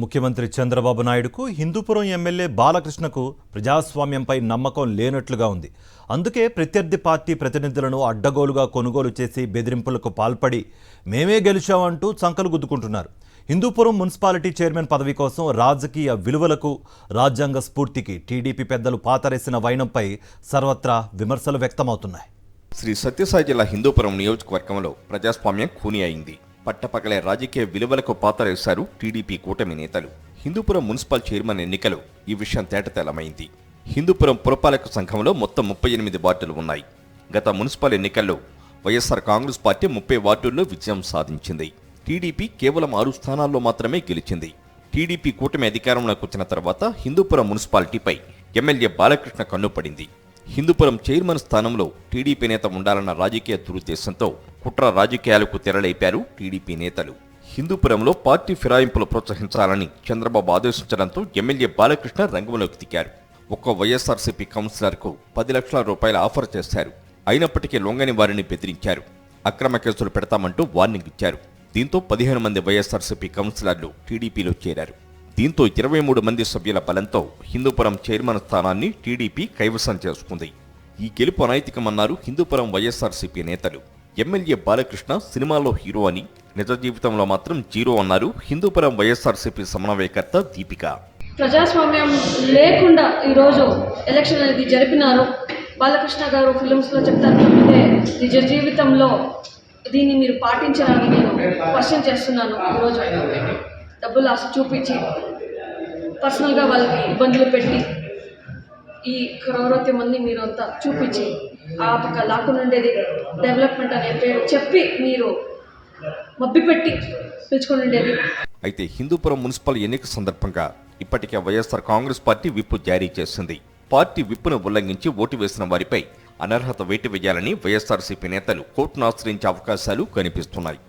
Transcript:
ముఖ్యమంత్రి చంద్రబాబు నాయుడుకు హిందూపురం ఎమ్మెల్యే బాలకృష్ణకు ప్రజాస్వామ్యంపై నమ్మకం లేనట్లుగా ఉంది. అందుకే ప్రత్యర్థి పార్టీ ప్రతినిధులను అడ్డగోలుగా కొనుగోలు చేసి బెదిరింపులకు పాల్పడి మేమే గెలిచామంటూ సంకలు గుద్దుకుంటున్నారు. హిందూపురం మున్సిపాలిటీ చైర్మన్ పదవి కోసం రాజకీయ విలువలకు, రాజ్యాంగ స్ఫూర్తికి టీడీపీ పెద్దలు పాతరేసిన వైనంపై సర్వత్రా విమర్శలు వ్యక్తమవుతున్నాయి. శ్రీ సత్యసాయి జిల్లా హిందూపురం నియోజకవర్గంలో ప్రజాస్వామ్యం ఖూనీ అయింది. పట్టపగలే రాజకీయ విలువలకు పాతరేశారు టీడీపీ కూటమి నేతలు. హిందూపురం మున్సిపల్ చైర్మన్ ఎన్నికలు ఈ విషయం తేటతెల్లమైంది. హిందూపురం పురపాలక సంఘంలో మొత్తం 38 వార్డులు ఉన్నాయి. గత మున్సిపల్ ఎన్నికల్లో వైఎస్ఆర్ కాంగ్రెస్ పార్టీ 30 వార్డుల్లో విజయం సాధించింది. టీడీపీ కేవలం 6 స్థానాల్లో మాత్రమే గెలిచింది. టీడీపీ కూటమి అధికారంలోకి వచ్చిన తర్వాత హిందూపురం మున్సిపాలిటీపై ఎమ్మెల్యే బాలకృష్ణ కన్నుపడింది. హిందూపురం చైర్మన్ స్థానంలో టీడీపీ నేత ఉండాలన్న రాజకీయ దురుద్దేశంతో కుట్ర రాజకీయాలకు తెరలేపారు టీడీపీ నేతలు. హిందూపురంలో పార్టీ ఫిరాయింపులు ప్రోత్సహించాలని చంద్రబాబు ఆదేశించడంతో ఎమ్మెల్యే బాలకృష్ణ రంగంలోకి దిగారు. ఒక్కో వైఎస్ఆర్సీపీ కౌన్సిలర్కు 10 లక్షల రూపాయల ఆఫర్ చేశారు. అయినప్పటికీ లొంగని వారిని బెదిరించారు. అక్రమ కేసులు పెడతామంటూ వార్నింగ్ ఇచ్చారు. దీంతో 15 మంది వైఎస్ఆర్సీపీ కౌన్సిలర్లు టీడీపీలో చేరారు. దీంతో 23 మంది సభ్యుల బలంతో హిందూపురం చైర్మన్ స్థానాన్ని టీడీపీ కైవసం చేసుకుంది. ఈ గెలుపు అనైతికమన్నారు హిందూపురం వైఎస్ఆర్సీపీ నేతలు. ఎమ్మెల్యే బాలకృష్ణ సినిమాలో హీరో అని, నిజ జీవితంలో మాత్రం జీరో అన్నారు హిందూపురం వైఎస్ఆర్సీపీ సమన్వయకర్త దీపిక. ప్రజాస్వామ్యం లేకుండా ఈరోజు ఎలక్షన్ అనేది జరిపినారు. బాలకృష్ణ గారు ఫిలిమ్స్లో చెప్తారు తప్పితే నిజ జీవితంలో దీన్ని మీరు పాటించాలని నేను క్వశ్చన్ చేస్తున్నాను. ఈరోజు డబ్బులు ఆశ చూపించి పర్సనల్గా వాళ్ళకి ఇబ్బందులు పెట్టి ఈ కరోరతి మంది మీరు అంతా చూపించి ఆ పక్క లాక్కుని ఉండేది డెవలప్మెంట్ అనే పేరు చెప్పి మీరు మబ్బిపెట్టి పిలుచుకుని ఉండేది. అయితే హిందూపురం మున్సిపల్ ఎన్నిక సందర్భంగా ఇప్పటికే వైఎస్ఆర్ కాంగ్రెస్ పార్టీ విప్ జారీ చేసింది. పార్టీ విప్ను ఉల్లంఘించి ఓటు వేసిన వారిపై అనర్హత వేటు వేయాలని వైఎస్ఆర్సీపీ నేతలు కోర్టును ఆశ్రయించే అవకాశాలు కనిపిస్తున్నాయి.